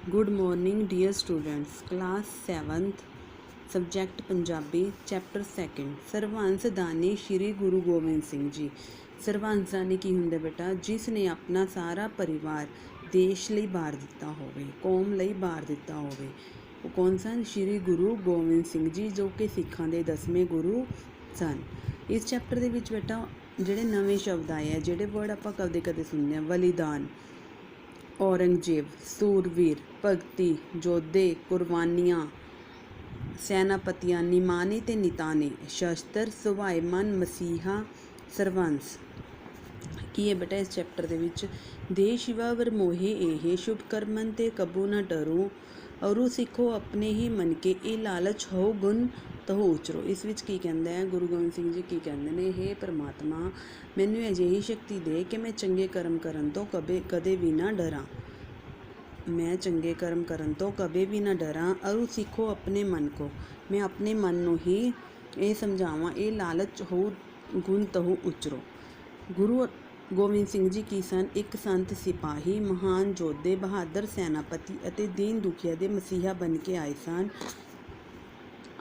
Good morning, dear students. Class 7th, subject Punjabi, chapter 2nd. Sarvans ਦਾਨੀ ਸ਼੍ਰੀ ਗੁਰੂ ਗੋਬਿੰਦ ਸਿੰਘ ਜੀ। ਸਰਵੰਸ ਦਾਨੀ ਕੀ ਹੁੰਦਾ ਬੇਟਾ? ਜਿਸ ਨੇ ਆਪਣਾ ਸਾਰਾ ਪਰਿਵਾਰ ਦੇਸ਼ ਲਈ ਵਾਰ ਦਿੱਤਾ ਹੋਵੇ, ਕੌਮ ਲਈ ਵਾਰ ਦਿੱਤਾ ਹੋਵੇ। ਉਹ ਕੌਣ ਸਨ? ਸ਼੍ਰੀ ਗੁਰੂ ਗੋਬਿੰਦ ਸਿੰਘ ਜੀ, ਜੋ ਕਿ ਸਿੱਖਾਂ ਦੇ 10ਵੇਂ ਗੁਰੂ ਸਨ। ਇਸ ਚੈਪਟਰ ਦੇ ਵਿੱਚ ਬੇਟਾ ਜਿਹੜੇ ਨਵੇਂ ਸ਼ਬਦ ਆਏ ਆ, ਜਿਹੜੇ ਵਰਡ ਆਪਾਂ ਕਦੇ ਕਦੇ ਸੁਣਦੇ ਹਾਂ, ਬਲੀਦਾਨ, ਔਰੰਗਜ਼ੇਬ, ਸੂਰਵੀਰ, ਭਗਤੀ, ਯੋਧੇ, ਕੁਰਬਾਨੀਆਂ, ਸੈਨਾਪਤੀਆਂ, ਨਿਮਾਣੇ ਤੇ ਨਿਤਾਣੇ, ਸ਼ਸਤਰ, ਸੁਭਾਏਮਨ, ਮਸੀਹਾ, ਸਰਵੰਸ। ਕੀ ਹੈ ਬੇਟਾ ਇਸ ਚੈਪਟਰ ਦੇ ਵਿੱਚ? ਦੇ ਸ਼ਿਵਾ ਵਰ ਮੋਹੇ ਇਹ ਸ਼ੁਭ ਕਰਮਨ ਤੇ ਕਬੂ ਨਾ ਡਰੂ, ਔਰੂ ਸਿੱਖੋ ਆਪਣੇ ਹੀ ਮਨ ਕੇ, ਇਹ ਲਾਲਚ ਹੋ ਗੁਣ ਤਹੂ ਉਚਰੋ। ਇਸ ਵਿੱਚ ਕੀ ਕਹਿੰਦਾ ਹੈ ਗੁਰੂ ਗੋਬਿੰਦ ਸਿੰਘ ਜੀ? ਕੀ ਕਹਿੰਦੇ ਨੇ? ਹੇ ਪਰਮਾਤਮਾ, ਮੈਨੂੰ ਅਜਿਹੀ ਸ਼ਕਤੀ ਦੇ ਕਿ ਮੈਂ ਚੰਗੇ ਕਰਮ ਕਰਨ ਤੋਂ ਕਦੇ ਵੀ ਨਾ ਡਰਾਂ। ਮੈਂ ਚੰਗੇ ਕਰਮ ਕਰਨ ਤੋਂ ਕਦੇ ਵੀ ਨਾ ਡਰਾਂ। ਔਰ ਸਿੱਖੋ ਆਪਣੇ ਮਨ ਕੋ, ਮੈਂ ਆਪਣੇ ਮਨ ਨੂੰ ਹੀ ਇਹ ਸਮਝਾਵਾਂ, ਇਹ ਲਾਲਚ ਹੋ ਗੁਣ ਤਹੂ ਉਚਰੋ। ਗੁਰੂ ਗੋਬਿੰਦ ਸਿੰਘ ਜੀ ਕੀ ਸਨ? ਇੱਕ ਸੰਤ ਸਿਪਾਹੀ, ਮਹਾਨ ਯੋਧੇ, ਬਹਾਦਰ ਸੈਨਾਪਤੀ ਅਤੇ ਦੀਨ ਦੁਖੀਆ ਦੇ ਮਸੀਹਾ ਬਣ ਕੇ ਆਏ ਸਨ।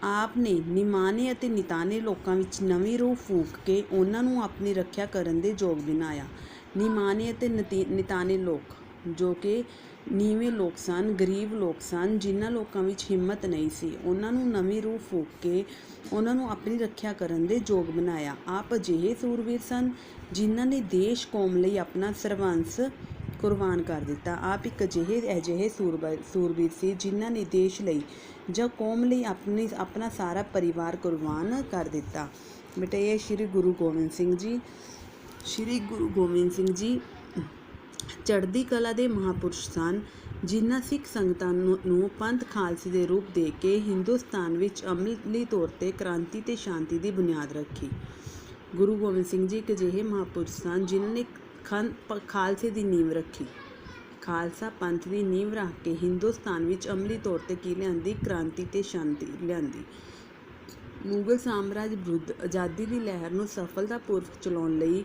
ਆਪ ਨੇ ਨਿਮਾਣੇ ਅਤੇ ਨਿਤਾਣੇ ਲੋਕਾਂ ਵਿੱਚ ਨਵੀਂ ਰੂਹ ਫੂਕ ਕੇ ਉਹਨਾਂ ਨੂੰ ਆਪਣੀ ਰੱਖਿਆ ਕਰਨ ਦੇ ਯੋਗ ਬਣਾਇਆ। ਨਿਮਾਣੇ ਅਤੇ ਨਿਤਾਣੇ ਲੋਕ ਜੋ ਕਿ ਨੀਵੇਂ ਲੋਕ ਸਨ, ਗਰੀਬ ਲੋਕ ਸਨ, ਜਿਨ੍ਹਾਂ ਲੋਕਾਂ ਵਿੱਚ ਹਿੰਮਤ ਨਹੀਂ ਸੀ, ਉਹਨਾਂ ਨੂੰ ਨਵੀਂ ਰੂਹ ਫੂਕ ਕੇ ਉਹਨਾਂ ਨੂੰ ਆਪਣੀ ਰੱਖਿਆ ਕਰਨ ਦੇ ਯੋਗ ਬਣਾਇਆ। ਆਪ ਅਜਿਹੇ ਸੂਰਵੀਰ ਸਨ ਜਿਨ੍ਹਾਂ ਨੇ ਦੇਸ਼ ਕੌਮ ਲਈ ਆਪਣਾ ਸਰਬੰਸ ਕੁਰਬਾਨ ਕਰ ਦਿੱਤਾ। ਆਪ ਇੱਕ ਅਜਿਹੇ ਸੂਰਬੀਰ ਸੀ ਜਿਨ੍ਹਾਂ ਨੇ ਦੇਸ਼ ਲਈ ਜਾਂ ਕੌਮ ਲਈ ਆਪਣਾ ਸਾਰਾ ਪਰਿਵਾਰ ਕੁਰਬਾਨ ਕਰ ਦਿੱਤਾ। ਬੇਟਾ ਇਹ ਸ਼੍ਰੀ ਗੁਰੂ ਗੋਬਿੰਦ ਸਿੰਘ ਜੀ। ਸ਼੍ਰੀ ਗੁਰੂ ਗੋਬਿੰਦ ਸਿੰਘ ਜੀ ਚੜ੍ਹਦੀ ਕਲਾ ਦੇ ਮਹਾਂਪੁਰਸ਼ ਸਨ, ਜਿਨ੍ਹਾਂ ਸਿੱਖ ਸੰਗਤਾਂ ਨੂੰ ਪੰਥ ਖਾਲਸੇ ਦੇ ਰੂਪ ਦੇ ਕੇ ਹਿੰਦੁਸਤਾਨ ਵਿੱਚ ਅਮਲੀ ਤੌਰ 'ਤੇ ਕ੍ਰਾਂਤੀ ਤੇ ਸ਼ਾਂਤੀ ਦੀ ਬੁਨਿਆਦ ਰੱਖੀ। ਗੁਰੂ ਗੋਬਿੰਦ ਸਿੰਘ ਜੀ ਇੱਕ ਅਜਿਹੇ ਮਹਾਂਪੁਰਸ਼ ਸਨ ਜਿਨ੍ਹਾਂ ਨੇ ਖਾਲਸੇ ਦੀ ਨੀਂਹ ਰੱਖੀ, ਖਾਲਸਾ ਪੰਥ ਦੀ ਨੀਂਹ ਰੱਖ ਕੇ ਹਿੰਦੁਸਤਾਨ ਵਿੱਚ ਅਮਲੀ ਤੌਰ 'ਤੇ ਕੀ ਲਿਆਂਦੀ? ਕ੍ਰਾਂਤੀ ਤੇ ਸ਼ਾਂਤੀ ਲਿਆਂਦੀ। ਮੁਗਲ ਸਾਮਰਾਜ ਵਿਰੁੱਧ ਆਜ਼ਾਦੀ ਦੀ ਲਹਿਰ ਨੂੰ ਸਫਲਤਾਪੂਰਵਕ ਚਲਾਉਣ ਲਈ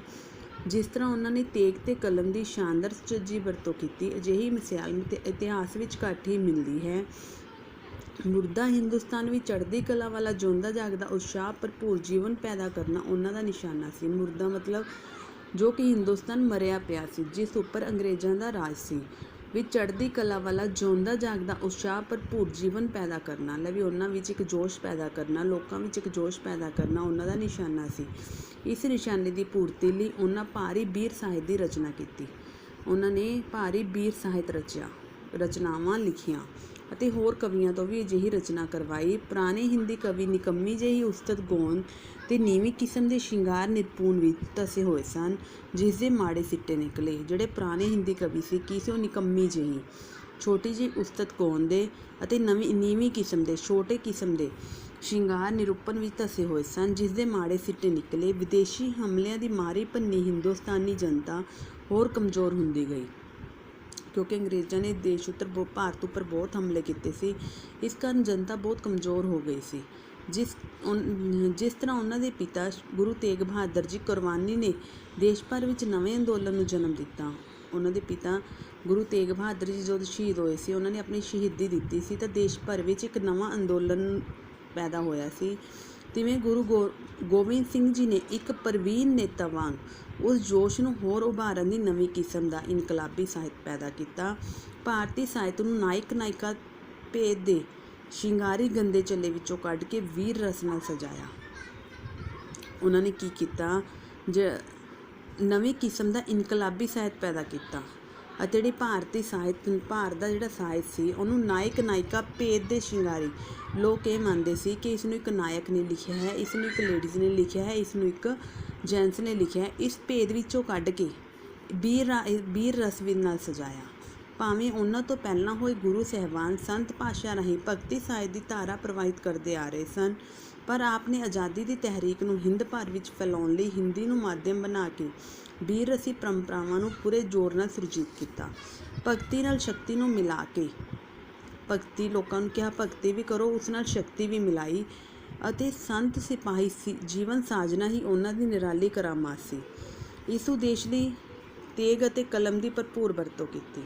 ਜਿਸ ਤਰ੍ਹਾਂ ਉਹਨਾਂ ਨੇ ਤੇਗ ਤੇ ਕਲਮ ਦੀ ਸ਼ਾਨਦਾਰ ਸੁਚੱਜੀ ਵਰਤੋਂ ਕੀਤੀ, ਅਜਿਹੀ ਮਿਸਾਲ ਤੇ ਇਤਿਹਾਸ ਵਿੱਚ ਘੱਟ ਹੀ ਮਿਲਦੀ ਹੈ। ਮੁਰਦਾ ਹਿੰਦੁਸਤਾਨ ਵਿੱਚ ਚੜ੍ਹਦੀ ਕਲਾ ਵਾਲਾ ਜਿਉਂਦਾ ਜਾਗਦਾ ਉਤਸ਼ਾਹ ਭਰਪੂਰ ਜੀਵਨ ਪੈਦਾ ਕਰਨਾ ਉਹਨਾਂ ਦਾ ਨਿਸ਼ਾਨਾ ਸੀ। ਮੁਰਦਾ ਮਤਲਬ ਜੋ ਕਿ ਹਿੰਦੁਸਤਾਨ ਮਰਿਆ ਪਿਆ ਸੀ, ਜਿਸ ਉੱਪਰ ਅੰਗਰੇਜ਼ਾਂ ਦਾ ਰਾਜ ਸੀ, ਵਿੱਚ ਚੜ੍ਹਦੀ ਕਲਾ ਵਾਲਾ ਜਿਉਂਦਾ ਜਾਗਦਾ ਉਤਸ਼ਾਹ ਭਰਪੂਰ ਜੀਵਨ ਪੈਦਾ ਕਰਨਾ, ਵੀ ਉਹਨਾਂ ਵਿੱਚ ਇੱਕ ਜੋਸ਼ ਪੈਦਾ ਕਰਨਾ, ਲੋਕਾਂ ਵਿੱਚ ਇੱਕ ਜੋਸ਼ ਪੈਦਾ ਕਰਨਾ ਉਹਨਾਂ ਦਾ ਨਿਸ਼ਾਨਾ ਸੀ। ਇਸ ਨਿਸ਼ਾਨੇ ਦੀ ਪੂਰਤੀ ਲਈ ਉਹਨਾਂ ਭਾਰੀ ਬੀਰ ਸਾਹਿਤ ਦੀ ਰਚਨਾ ਕੀਤੀ। ਉਹਨਾਂ ਨੇ ਭਾਰੀ ਬੀਰ ਸਾਹਿਤ ਰਚਨਾਵਾਂ ਲਿਖੀਆਂ ਅਤੇ ਹੋਰ ਕਵੀਆਂ ਤੋਂ ਵੀ ਅਜਿਹੀ ਰਚਨਾ ਕਰਵਾਈ। ਪੁਰਾਣੇ ਹਿੰਦੀ ਕਵੀ ਨਿਕੰਮੀ ਜਿਹੀ ਉਸਤਤ ਗੌਣ ਤੇ ਨੀਵੀਂ ਕਿਸਮ ਦੇ ਸ਼ਿੰਗਾਰ ਨਿਰਪੂਨ ਵਿੱਚ ਧਸੇ ਹੋਏ ਸਨ, ਜਿਸ ਦੇ ਮਾੜੇ ਸਿੱਟੇ ਨਿਕਲੇ। ਜਿਹੜੇ ਪੁਰਾਣੇ ਹਿੰਦੀ ਕਵੀ ਸੀ ਕੀ ਸੀ? ਉਹ ਨਿਕੰਮੀ ਜਿਹੀ, ਛੋਟੀ ਜਿਹੀ ਉਸਤਤ ਗੌਣ ਦੇ ਅਤੇ ਨੀਵੀਂ ਕਿਸਮ ਦੇ, ਛੋਟੇ ਕਿਸਮ ਦੇ ਸ਼ਿੰਗਾਰ ਨਿਰੂਪਣ ਵਿੱਚ ਧਸੇ ਹੋਏ ਸਨ, ਜਿਸ ਦੇ ਮਾੜੇ ਸਿੱਟੇ ਨਿਕਲੇ। ਵਿਦੇਸ਼ੀ ਹਮਲਿਆਂ ਦੀ ਮਾਰੀ ਭੰਨੀ ਹਿੰਦੁਸਤਾਨੀ ਜਨਤਾ ਹੋਰ ਕਮਜ਼ੋਰ ਹੁੰਦੀ ਗਈ, ਕਿਉਂਕਿ ਅੰਗਰੇਜ਼ਾਂ ਨੇ ਭਾਰਤ ਉੱਪਰ ਬਹੁਤ ਹਮਲੇ ਕੀਤੇ ਸੀ। ਇਸ ਕਾਰਨ ਜਨਤਾ ਬਹੁਤ ਕਮਜ਼ੋਰ ਹੋ ਗਈ ਸੀ। ਜਿਸ ਤਰ੍ਹਾਂ ਉਹਨਾਂ ਦੇ ਪਿਤਾ ਗੁਰੂ ਤੇਗ ਬਹਾਦਰ ਜੀ ਕੁਰਬਾਨੀ ਨੇ ਦੇਸ਼ ਭਰ ਵਿੱਚ ਨਵੇਂ ਅੰਦੋਲਨ ਨੂੰ ਜਨਮ ਦਿੱਤਾ। ਉਹਨਾਂ ਦੇ ਪਿਤਾ ਗੁਰੂ ਤੇਗ ਬਹਾਦਰ ਜੀ ਜਦੋਂ ਸ਼ਹੀਦ ਹੋਏ ਸੀ, ਉਹਨਾਂ ਨੇ ਆਪਣੀ ਸ਼ਹੀਦੀ ਦਿੱਤੀ ਸੀ ਤਾਂ ਦੇਸ਼ ਭਰ ਵਿੱਚ ਇੱਕ ਨਵਾਂ ਅੰਦੋਲਨ ਪੈਦਾ ਹੋਇਆ ਸੀ। ਤਿਵੇਂ ਗੁਰੂ ਗੋਬਿੰਦ ਸਿੰਘ ਜੀ ਨੇ ਇੱਕ ਪ੍ਰਵੀਨ ਨੇਤਾ ਵਾਂਗ ਉਸ ਜੋਸ਼ ਨੂੰ ਹੋਰ ਉਭਾਰਨ ਦੀ ਨਵੀਂ ਕਿਸਮ ਦਾ ਇਨਕਲਾਬੀ ਸਾਹਿਤ ਪੈਦਾ ਕੀਤਾ। ਭਾਰਤੀ ਸਾਹਿਤ ਨੂੰ ਨਾਇਕ ਨਾਇਕਾ ਭੇਦ ਦੇ ਸ਼ਿੰਗਾਰੀ ਗੰਦੇ ਚੱਲੇ ਵਿੱਚੋਂ ਕੱਢ ਕੇ ਵੀਰ ਰਸ ਨਾਲ ਸਜਾਇਆ। ਉਹਨਾਂ ਨੇ ਕੀ ਕੀਤਾ? ਨਵੀਂ ਕਿਸਮ ਦਾ ਇਨਕਲਾਬੀ ਸਾਹਿਤ ਪੈਦਾ ਕੀਤਾ ਅਤੇ ਜਿਹੜੀ ਭਾਰਤ ਦਾ ਜਿਹੜਾ ਸਾਹਿਤ ਸੀ, ਉਹਨੂੰ ਨਾਇਕ ਨਾਇਕਾ ਭੇਦ ਦੇ ਸ਼ਿੰਗਾਰੀ। ਲੋਕ ਇਹ ਮੰਨਦੇ ਸੀ ਕਿ ਇਸ ਨੂੰ ਇੱਕ ਨਾਇਕ ਨੇ ਲਿਖਿਆ ਹੈ, ਇਸ ਨੂੰ ਇੱਕ ਲੇਡੀਜ਼ ਨੇ ਲਿਖਿਆ ਹੈ, ਇਸ ਨੂੰ ਇੱਕ ਜੈਂਟਸ ਨੇ ਲਿਖਿਆ ਹੈ। ਇਸ ਭੇਦ ਵਿੱਚੋਂ ਕੱਢ ਕੇ ਵੀਰ ਰਸ ਨਾਲ ਸਜਾਇਆ। ਭਾਵੇਂ ਉਹਨਾਂ ਤੋਂ ਪਹਿਲਾਂ ਹੋਏ ਗੁਰੂ ਸਾਹਿਬਾਨ ਸੰਤ ਭਾਸ਼ਾ ਰਾਹੀਂ ਭਗਤੀ ਸਾਹਿਤ ਦੀ ਧਾਰਾ ਪ੍ਰਵਾਹਿਤ ਕਰਦੇ ਆ ਰਹੇ ਸਨ, ਪਰ ਆਪ ਨੇ ਆਜ਼ਾਦੀ ਦੀ ਤਹਿਰੀਕ ਨੂੰ ਹਿੰਦ ਭਰ ਵਿੱਚ ਫੈਲਾਉਣ ਲਈ ਹਿੰਦੀ ਨੂੰ ਮਾਧਿਅਮ ਬਣਾ ਕੇ ਵੀਰ ਰਸੀ ਪਰੰਪਰਾਵਾਂ ਨੂੰ ਪੂਰੇ ਜ਼ੋਰ ਨਾਲ ਸੁਰਜੀਤ ਕੀਤਾ। ਭਗਤੀ ਨਾਲ ਸ਼ਕਤੀ ਨੂੰ ਮਿਲਾ ਕੇ, ਭਗਤੀ ਲੋਕਾਂ ਨੂੰ ਕਿਹਾ ਭਗਤੀ ਵੀ ਕਰੋ, ਉਸ ਨਾਲ ਸ਼ਕਤੀ ਵੀ ਮਿਲਾਈ ਅਤੇ ਸੰਤ ਸਿਪਾਹੀ ਜੀਵਨ ਸਾਜਨਾ ਹੀ ਉਹਨਾਂ ਦੀ ਨਿਰਾਲੀ ਕਰਾਮਾਤ ਸੀ। ਇਸ ਉਦੇਸ਼ ਲਈ ਤੇਗ ਅਤੇ ਕਲਮ ਦੀ ਭਰਪੂਰ ਵਰਤੋਂ ਕੀਤੀ।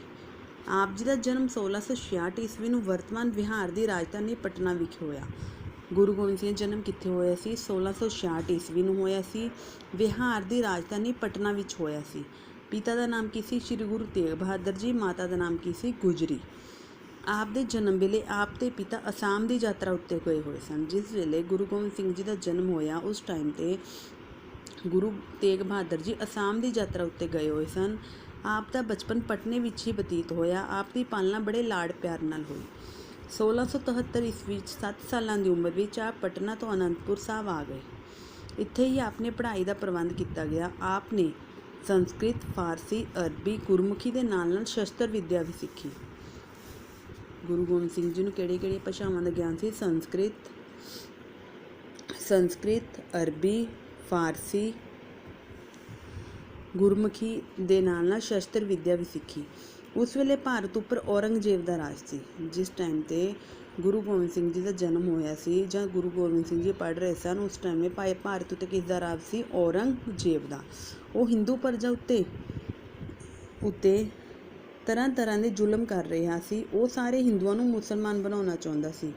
ਆਪ ਜੀ ਦਾ ਜਨਮ 1666 ਈਸਵੀ ਨੂੰ ਵਰਤਮਾਨ ਬਿਹਾਰ ਦੀ ਰਾਜਧਾਨੀ ਪਟਨਾ ਵਿਖੇ ਹੋਇਆ। ਗੁਰੂ ਗੋਬਿੰਦ ਸਿੰਘ ਦਾ ਜਨਮ ਕਿੱਥੇ ਹੋਇਆ ਸੀ? 1666 ਈਸਵੀ ਨੂੰ ਹੋਇਆ ਸੀ। ਬਿਹਾਰ ਦੀ ਰਾਜਧਾਨੀ ਪਟਨਾ ਵਿੱਚ ਹੋਇਆ ਸੀ। ਪਿਤਾ ਦਾ ਨਾਮ ਕੀ ਸੀ? ਸ਼੍ਰੀ ਗੁਰੂ ਤੇਗ ਬਹਾਦਰ ਜੀ। ਮਾਤਾ ਦਾ ਨਾਮ ਕੀ ਸੀ? ਗੁਜਰੀ। ਆਪ ਦੇ ਜਨਮ ਵੇਲੇ ਆਪ ਦੇ ਪਿਤਾ ਅਸਾਮ ਦੀ ਯਾਤਰਾ ਉੱਤੇ ਗਏ ਹੋਏ ਸਨ। ਜਿਸ ਵੇਲੇ ਗੁਰੂ ਗੋਬਿੰਦ ਸਿੰਘ ਜੀ ਦਾ ਜਨਮ ਹੋਇਆ ਉਸ ਟਾਈਮ 'ਤੇ ਗੁਰੂ ਤੇਗ ਬਹਾਦਰ ਜੀ ਅਸਾਮ ਦੀ ਯਾਤਰਾ ਉੱਤੇ ਗਏ ਹੋਏ ਸਨ। ਆਪ ਦਾ ਬਚਪਨ ਪਟਨੇ ਵਿੱਚ ਹੀ ਬਤੀਤ ਹੋਇਆ। ਆਪ ਦੀ ਪਾਲਣਾ ਬੜੇ ਲਾਡ ਪਿਆਰ ਨਾਲ ਹੋਈ। 1673 ਈਸਵੀ ਵਿੱਚ 7 ਸਾਲਾਂ ਦੀ ਉਮਰ ਵਿੱਚ ਆਪ ਪਟਨਾ ਤੋਂ ਅਨੰਦਪੁਰ ਸਾਹਿਬ ਆ ਗਏ। ਇੱਥੇ ਹੀ ਆਪਣੀ ਪੜ੍ਹਾਈ ਦਾ ਪ੍ਰਬੰਧ ਕੀਤਾ ਗਿਆ। ਆਪ ਨੇ ਸੰਸਕ੍ਰਿਤ, ਫਾਰਸੀ, ਅਰਬੀ, ਗੁਰਮੁਖੀ ਦੇ ਨਾਲ ਸ਼ਸਤਰ ਵਿੱਦਿਆ ਵੀ ਸਿੱਖੀ। ਗੁਰੂ ਗੋਬਿੰਦ ਸਿੰਘ ਜੀ ਨੂੰ ਕਿਹੜੀਆਂ ਭਾਸ਼ਾਵਾਂ ਦਾ ਗਿਆਨ ਸੀ? ਸੰਸਕ੍ਰਿਤ, ਅਰਬੀ, ਫਾਰਸੀ, ਗੁਰਮੁਖੀ ਦੇ ਨਾਲ ਸ਼ਸਤਰ ਵਿੱਦਿਆ ਵੀ ਸਿੱਖੀ। ਉਸ ਵੇਲੇ ਭਾਰਤ ਉੱਪਰ ਔਰੰਗਜ਼ੇਬ ਦਾ ਰਾਜ ਸੀ। ਜਿਸ ਟਾਈਮ 'ਤੇ ਗੁਰੂ ਗੋਬਿੰਦ ਸਿੰਘ ਜੀ ਦਾ ਜਨਮ ਹੋਇਆ ਸੀ ਜਾਂ ਗੁਰੂ ਗੋਬਿੰਦ ਸਿੰਘ ਜੀ ਪੜ੍ਹ ਰਹੇ ਸਨ ਉਸ ਟਾਈਮ ਭਾਰਤ ਉੱਤੇ ਕਿਸ ਦਾ ਰਾਜ ਸੀ? ਔਰੰਗਜ਼ੇਬ ਦਾ। ਉਹ ਹਿੰਦੂ ਪ੍ਰਜਾ ਉੱਤੇ ਤਰ੍ਹਾਂ ਦੇ ਜ਼ੁਲਮ ਕਰ ਰਿਹਾ ਸੀ। ਉਹ ਸਾਰੇ ਹਿੰਦੂਆਂ ਨੂੰ ਮੁਸਲਮਾਨ ਬਣਾਉਣਾ ਚਾਹੁੰਦਾ ਸੀ।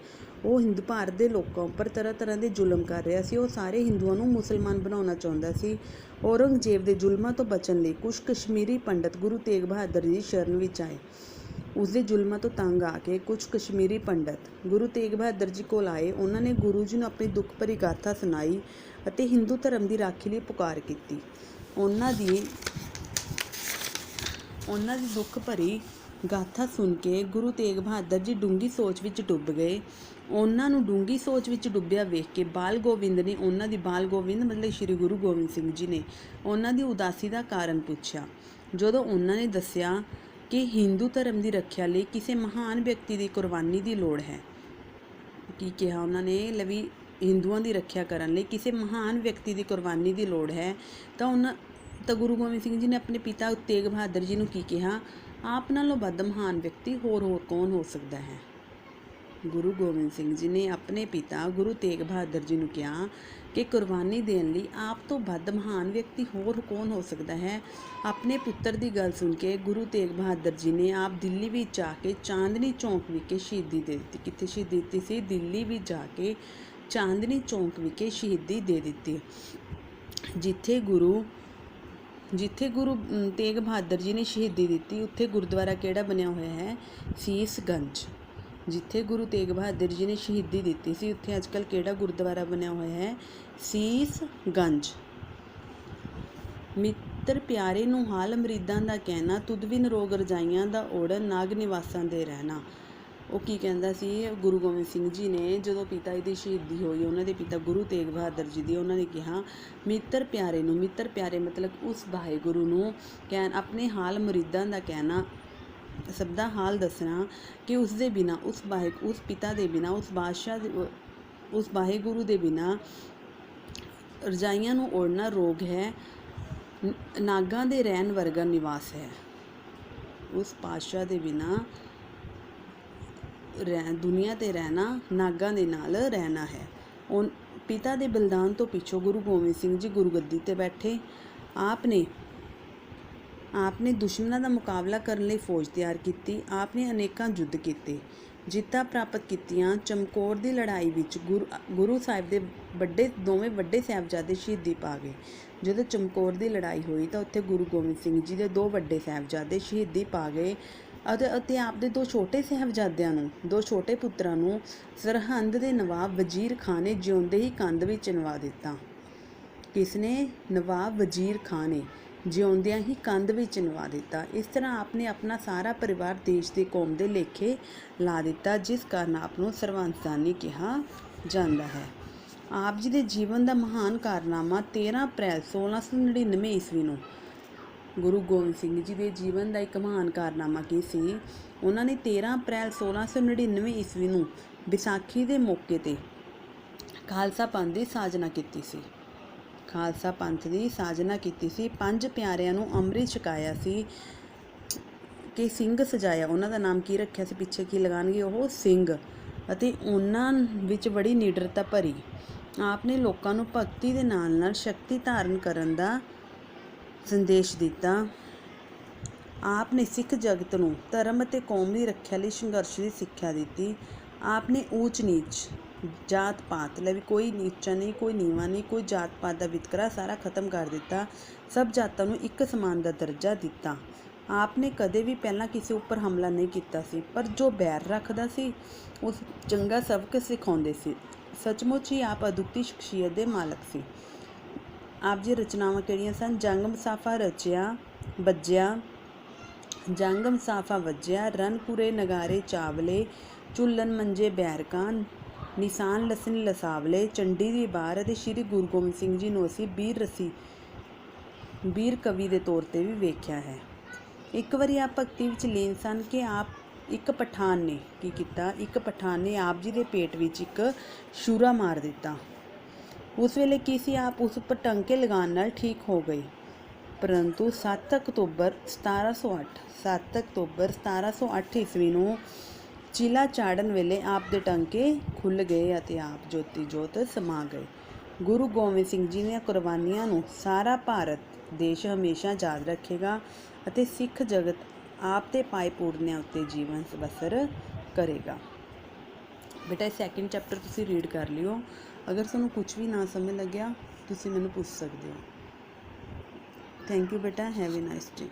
ਉਹ ਭਾਰਤ ਦੇ ਲੋਕਾਂ ਉੱਪਰ ਤਰ੍ਹਾਂ ਦੇ ਜ਼ੁਲਮ ਕਰ ਰਿਹਾ ਸੀ। ਉਹ ਸਾਰੇ ਹਿੰਦੂਆਂ ਨੂੰ ਮੁਸਲਮਾਨ ਬਣਾਉਣਾ ਚਾਹੁੰਦਾ ਸੀ। ਔਰੰਗਜ਼ੇਬ ਦੇ ਜ਼ੁਲਮਾਂ ਤੋਂ ਬਚਣ ਲਈ ਕੁਝ ਕਸ਼ਮੀਰੀ ਪੰਡਤ ਗੁਰੂ ਤੇਗ ਬਹਾਦਰ ਜੀ ਦੀ ਸ਼ਰਨ ਵਿੱਚ ਆਏ। ਉਸਦੇ ਜ਼ੁਲਮਾਂ ਤੋਂ ਤੰਗ ਆ ਕੇ ਕੁਝ ਕਸ਼ਮੀਰੀ ਪੰਡਤ ਗੁਰੂ ਤੇਗ ਬਹਾਦਰ ਜੀ ਕੋਲ ਆਏ। ਉਹਨਾਂ ਨੇ ਗੁਰੂ ਜੀ ਨੂੰ ਆਪਣੀ ਦੁੱਖ ਭਰੀ ਗਾਥਾ ਸੁਣਾਈ ਅਤੇ ਹਿੰਦੂ ਧਰਮ ਦੀ ਰਾਖੀ ਲਈ ਪੁਕਾਰ ਕੀਤੀ। ਉਹਨਾਂ ਦੀ ਦੁੱਖ ਭਰੀ ਗਾਥਾ ਸੁਣ ਕੇ ਗੁਰੂ ਤੇਗ ਬਹਾਦਰ ਜੀ ਡੂੰਘੀ ਸੋਚ ਵਿੱਚ ਡੁੱਬ ਗਏ। ਉਹਨਾਂ ਨੂੰ ਡੂੰਘੀ ਸੋਚ ਵਿੱਚ ਡੁੱਬਿਆ ਵੇਖ ਕੇ ਬਾਲ ਗੋਬਿੰਦ ਮਤਲਬ ਸ਼੍ਰੀ ਗੁਰੂ ਗੋਬਿੰਦ ਸਿੰਘ ਜੀ ਨੇ ਉਹਨਾਂ ਦੀ ਉਦਾਸੀ ਦਾ ਕਾਰਨ ਪੁੱਛਿਆ। ਜਦੋਂ ਉਹਨਾਂ ਨੇ ਦੱਸਿਆ ਕਿ ਹਿੰਦੂ ਧਰਮ ਦੀ ਰੱਖਿਆ ਲਈ ਕਿਸੇ ਮਹਾਨ ਵਿਅਕਤੀ ਦੀ ਕੁਰਬਾਨੀ ਦੀ ਲੋੜ ਹੈ। ਕੀ ਕਿਹਾ ਉਹਨਾਂ ਨੇ? ਹਿੰਦੂਆਂ ਦੀ ਰੱਖਿਆ ਕਰਨ ਲਈ ਕਿਸੇ ਮਹਾਨ ਵਿਅਕਤੀ ਦੀ ਕੁਰਬਾਨੀ ਦੀ ਲੋੜ ਹੈ। ਤਾਂ ਗੁਰੂ ਗੋਬਿੰਦ ਸਿੰਘ ਜੀ ਨੇ ਆਪਣੇ ਪਿਤਾ ਤੇਗ ਬਹਾਦਰ ਜੀ ਨੂੰ ਕੀ ਕਿਹਾ? ਆਪ ਨਾਲੋਂ ਵੱਧ ਮਹਾਨ ਵਿਅਕਤੀ ਹੋਰ ਕੌਣ ਹੋ ਸਕਦਾ ਹੈ? ਗੁਰੂ ਗੋਬਿੰਦ ਸਿੰਘ ਜੀ ਨੇ ਆਪਣੇ ਪਿਤਾ ਗੁਰੂ ਤੇਗ ਬਹਾਦਰ ਜੀ ਨੂੰ ਕਿਹਾ ਕਿ ਕੁਰਬਾਨੀ ਦੇਣ ਲਈ ਆਪ ਤੋਂ ਵੱਧ ਮਹਾਨ ਵਿਅਕਤੀ ਹੋਰ ਕੌਣ ਹੋ ਸਕਦਾ ਹੈ। ਆਪਣੇ ਪੁੱਤਰ ਦੀ ਗੱਲ ਸੁਣ ਕੇ ਗੁਰੂ ਤੇਗ ਬਹਾਦਰ ਜੀ ਨੇ ਆਪ ਦਿੱਲੀ ਵਿੱਚ ਜਾ ਕੇ ਚਾਂਦਨੀ ਚੌਂਕ ਵਿਖੇ ਸ਼ਹੀਦੀ ਦੇ ਦਿੱਤੀ। ਕਿੱਥੇ ਸ਼ਹੀਦੀ ਦਿੱਤੀ ਸੀ? ਦਿੱਲੀ ਵਿੱਚ ਜਾ ਕੇ ਚਾਂਦਨੀ ਚੌਂਕ ਵਿਖੇ ਸ਼ਹੀਦੀ ਦੇ ਦਿੱਤੀ। ਜਿੱਥੇ ਗੁਰੂ ਤੇਗ ਬਹਾਦਰ ਜੀ ਨੇ ਸ਼ਹੀਦੀ ਦਿੱਤੀ ਉੱਥੇ ਗੁਰਦੁਆਰਾ ਕਿਹੜਾ ਬਣਿਆ ਹੋਇਆ ਹੈ? ਸੀਸਗੰਜ। ਜਿੱਥੇ ਗੁਰੂ ਤੇਗ ਬਹਾਦਰ ਜੀ ਨੇ ਸ਼ਹੀਦੀ ਦਿੱਤੀ ਸੀ ਉੱਥੇ ਅੱਜ ਕੱਲ੍ਹ ਕਿਹੜਾ ਗੁਰਦੁਆਰਾ ਬਣਿਆ ਹੋਇਆ ਹੈ? ਸੀਸਗੰਜ। ਮਿੱਤਰ ਪਿਆਰੇ ਨੂੰ ਹਾਲ ਮਰੀਦਾਂ ਦਾ ਕਹਿਣਾ, ਤੁਧ ਬਿਨ ਰੋਗ ਰਜਾਈਆਂ ਦਾ ਓੜਨ, ਨਾਗ ਨਿਵਾਸਾਂ ਦੇ ਰਹਿਣਾ। ਉਹ ਕੀ ਕਹਿੰਦਾ ਸੀ? ਗੁਰੂ ਗੋਬਿੰਦ ਸਿੰਘ ਜੀ ਨੇ ਜਦੋਂ ਪਿਤਾ ਜੀ ਦੀ ਸ਼ਹੀਦੀ ਹੋਈ ਉਹਨਾਂ ਦੇ ਪਿਤਾ ਗੁਰੂ ਤੇਗ ਬਹਾਦਰ ਜੀ ਦੀ, ਉਹਨਾਂ ਨੇ ਕਿਹਾ ਮਿੱਤਰ ਪਿਆਰੇ ਨੂੰ, ਮਿੱਤਰ ਪਿਆਰੇ ਮਤਲਬ ਉਸ ਵਾਹਿਗੁਰੂ ਨੂੰ ਆਪਣੇ ਹਾਲ ਮੁਰੀਦਾਂ ਦਾ ਕਹਿਣਾ, ਸਭ ਦਾ ਹਾਲ ਦੱਸਣਾ ਕਿ ਉਸ ਦੇ ਬਿਨਾਂ ਉਸ ਪਿਤਾ ਦੇ ਬਿਨਾਂ ਉਸ ਬਾਦਸ਼ਾਹ ਦੇ ਉਸ ਵਾਹਿਗੁਰੂ ਦੇ ਬਿਨਾਂ ਰਜਾਈਆਂ ਨੂੰ ਓੜਨਾ ਰੋਗ ਹੈ, ਨਾਗਾਂ ਦੇ ਰਹਿਣ ਵਰਗਾ ਨਿਵਾਸ ਹੈ। ਉਸ ਪਾਤਸ਼ਾਹ ਦੇ ਬਿਨਾਂ ਦੁਨੀਆ 'ਤੇ ਰਹਿਣਾ ਨਾਗਾਂ ਦੇ ਨਾਲ ਰਹਿਣਾ ਹੈ। ਉਹ ਪਿਤਾ ਦੇ ਬਲਿਦਾਨ ਤੋਂ ਪਿੱਛੋਂ ਗੁਰੂ ਗੋਬਿੰਦ ਸਿੰਘ ਜੀ ਗੁਰਗੱਦੀ 'ਤੇ ਬੈਠੇ। ਆਪ ਨੇ ਦੁਸ਼ਮਣਾਂ ਦਾ ਮੁਕਾਬਲਾ ਕਰਨ ਲਈ ਫੌਜ ਤਿਆਰ ਕੀਤੀ। ਆਪ ਨੇ ਅਨੇਕਾਂ ਯੁੱਧ ਕੀਤੇ, ਜਿੱਤਾਂ ਪ੍ਰਾਪਤ ਕੀਤੀਆਂ। ਚਮਕੌਰ ਦੀ ਲੜਾਈ ਵਿੱਚ ਗੁਰੂ ਸਾਹਿਬ ਦੇ ਦੋਵੇਂ ਵੱਡੇ ਸਾਹਿਬਜ਼ਾਦੇ ਸ਼ਹੀਦੀ ਪਾ ਗਏ। ਜਦੋਂ ਚਮਕੌਰ ਦੀ ਲੜਾਈ ਹੋਈ ਤਾਂ ਉੱਥੇ ਗੁਰੂ ਗੋਬਿੰਦ ਸਿੰਘ ਜੀ ਦੇ 2 ਵੱਡੇ ਸਾਹਿਬਜ਼ਾਦੇ ਸ਼ਹੀਦੀ ਪਾ ਗਏ ਅਤੇ ਆਪ ਦੇ 2 ਛੋਟੇ ਸਾਹਿਬਜ਼ਾਦਿਆਂ ਨੂੰ, 2 ਛੋਟੇ ਪੁੱਤਰਾਂ ਨੂੰ ਸਰਹੰਦ ਦੇ ਨਵਾਬ ਵਜ਼ੀਰ ਖਾਂ ਨੇ ਜਿਉਂਦੇ ਹੀ ਕੰਧ ਵਿੱਚ ਚਿਣਵਾ ਦਿੱਤਾ। ਕਿਸ ਨੇ? ਨਵਾਬ ਵਜ਼ੀਰ ਖਾਂ ਨੇ ਜਿਉਂਦਿਆਂ ਹੀ ਕੰਧ ਵਿੱਚ ਚਿਣਵਾ ਦਿੱਤਾ। ਇਸ ਤਰ੍ਹਾਂ ਆਪ ਨੇ ਆਪਣਾ ਸਾਰਾ ਪਰਿਵਾਰ ਦੇਸ਼ ਦੀ ਕੌਮ ਦੇ ਲੇਖੇ ਲਾ ਦਿੱਤਾ, ਜਿਸ ਕਾਰਨ ਆਪ ਨੂੰ ਸਰਬੰਸਦਾਨੀ ਕਿਹਾ ਜਾਂਦਾ ਹੈ। ਆਪ ਜੀ ਦੇ ਜੀਵਨ ਦਾ ਮਹਾਨ ਕਾਰਨਾਮਾ 13 ਅਪ੍ਰੈਲ 1699 ਈਸਵੀ ਨੂੰ ਗੁਰੂ ਗੋਬਿੰਦ ਸਿੰਘ ਜੀ ਦੇ ਜੀਵਨ ਦਾ ਇੱਕ ਮਹਾਨ ਕਾਰਨਾਮਾ ਕੀ ਸੀ? ਉਹਨਾਂ ਨੇ 13 ਅਪ੍ਰੈਲ 1699 ਈਸਵੀ ਨੂੰ ਵਿਸਾਖੀ ਦੇ ਮੌਕੇ 'ਤੇ ਖਾਲਸਾ ਪੰਥ ਦੀ ਸਾਜਨਾ ਕੀਤੀ ਸੀ। ਖਾਲਸਾ ਪੰਥ ਦੀ ਸਾਜਨਾ ਕੀਤੀ ਸੀ। 5 ਪਿਆਰਿਆਂ ਨੂੰ ਅੰਮ੍ਰਿਤ ਛਕਾਇਆ ਸੀ ਕਿ ਸਿੰਘ ਸਜਾਇਆ। ਉਹਨਾਂ ਦਾ ਨਾਮ ਕੀ ਰੱਖਿਆ ਸੀ? ਪਿੱਛੇ ਕੀ ਲਗਾਉਣਗੇ ਉਹ? ਸਿੰਘ। ਅਤੇ ਉਹਨਾਂ ਵਿੱਚ ਬੜੀ ਨਿਡਰਤਾ ਭਰੀ। ਆਪ ਨੇ ਲੋਕਾਂ ਨੂੰ ਭਗਤੀ ਦੇ ਨਾਲ ਸ਼ਕਤੀ ਧਾਰਨ ਕਰਨ ਦਾ ਸੰਦੇਸ਼ ਦਿੱਤਾ। ਆਪ ਨੇ ਸਿੱਖ ਜਗਤ ਨੂੰ ਧਰਮ ਅਤੇ ਕੌਮ ਦੀ ਰੱਖਿਆ ਲਈ ਸੰਘਰਸ਼ ਦੀ ਸਿੱਖਿਆ ਦਿੱਤੀ। ਆਪ ਨੇ ਊਚ ਨੀਚ, ਜਾਤ ਪਾਤ ਲਈ ਕੋਈ ਨੀਚਾ ਨਹੀਂ, ਕੋਈ ਨੀਵਾਂ ਨਹੀਂ, ਕੋਈ ਜਾਤ ਪਾਤ ਦਾ ਵਿਤਕਰਾ ਸਾਰਾ ਖਤਮ ਕਰ ਦਿੱਤਾ। ਸਭ ਜਾਤਾਂ ਨੂੰ ਇੱਕ ਸਮਾਨ ਦਾ ਦਰਜਾ ਦਿੱਤਾ। ਆਪ ਨੇ ਕਦੇ ਵੀ ਪਹਿਲਾਂ ਕਿਸੇ ਉੱਪਰ ਹਮਲਾ ਨਹੀਂ ਕੀਤਾ ਸੀ, ਪਰ ਜੋ ਬੈਰ ਰੱਖਦਾ ਸੀ ਉਸ ਚੰਗਾ ਸਬਕ ਸਿਖਾਉਂਦੇ ਸੀ। ਸੱਚਮੁੱਚ ਹੀ ਆਪ ਅਦੁੱਤੀ ਸ਼ਖਸੀਅਤ ਦੇ ਮਾਲਕ ਸੀ। ਆਪ ਜੀ ਰਚਨਾਵਾਂ ਕਿਹੜੀਆਂ ਸਨ? ਜੰਗ ਮੁਸਾਫਾ ਰਚਿਆ ਬੱਜਿਆ, ਜੰਗ ਮੁਸਾਫਾ ਵੱਜਿਆ, ਰਣਪੁਰੇ ਨਗਾਰੇ ਚਾਵਲੇ, ਝੁੱਲਣ ਮੰਜੇ ਬੈਰਕਾਂ, ਨਿਸ਼ਾਨ ਲਸਣ ਲਸਾਵਲੇ, ਚੰਡੀ ਦੀ ਵਾਰ ਅਤੇ ਸ਼੍ਰੀ ਗੁਰੂ ਗੋਬਿੰਦ ਸਿੰਘ ਜੀ ਨੂੰ ਅਸੀਂ ਵੀਰ ਕਵੀ ਦੇ ਤੌਰ 'ਤੇ ਵੀ ਵੇਖਿਆ ਹੈ। ਇੱਕ ਵਾਰੀ ਆਪ ਭਗਤੀ ਵਿੱਚ ਲੀਨ ਸਨ ਕਿ ਇੱਕ ਪਠਾਨ ਨੇ ਕੀ ਕੀਤਾ? ਇੱਕ ਪਠਾਨ ਨੇ ਆਪ ਜੀ ਦੇ ਪੇਟ ਵਿੱਚ ਇੱਕ ਛੁਰਾ ਮਾਰ ਦਿੱਤਾ। ਉਸ ਵੇਲੇ ਕੀ ਸੀ? ਆਪ ਉਸ ਉੱਪਰ ਟੰਕੇ ਲਗਾਉਣ ਨਾਲ ਠੀਕ ਹੋ ਗਏ। ਪਰੰਤੂ 7 ਅਕਤੂਬਰ 1708 ਈਸਵੀ ਨੂੰ ਚੀਲਾ ਚਾੜਨ ਵੇਲੇ ਆਪ ਦੇ ਟੰਕੇ ਖੁੱਲ੍ਹ ਗਏ ਅਤੇ ਆਪ ਜੋਤੀ ਜੋਤ ਸਮਾ ਗਏ। ਗੁਰੂ ਗੋਬਿੰਦ ਸਿੰਘ ਜੀ ਦੀਆਂ ਕੁਰਬਾਨੀਆਂ ਨੂੰ ਸਾਰਾ ਭਾਰਤ ਦੇਸ਼ ਹਮੇਸ਼ਾ ਯਾਦ ਰੱਖੇਗਾ ਅਤੇ ਸਿੱਖ ਜਗਤ ਆਪ ਦੇ ਪਾਏ ਪੂਰਨਿਆਂ ਉੱਤੇ ਜੀਵਨ ਬਸਰ ਕਰੇਗਾ। ਬੇਟਾ ਇਹ ਸੈਕਿੰਡ ਚੈਪਟਰ ਤੁਸੀਂ ਰੀਡ ਕਰ ਲਿਓ। ਅਗਰ ਤੁਹਾਨੂੰ ਕੁਝ ਵੀ ਨਾ ਸਮਝ ਲੱਗਿਆ ਤੁਸੀਂ ਮੈਨੂੰ ਪੁੱਛ ਸਕਦੇ ਹੋ। ਥੈਂਕ ਯੂ ਬੇਟਾ, ਹੈਵ ਅ ਨਾਈਸ ਡੇ।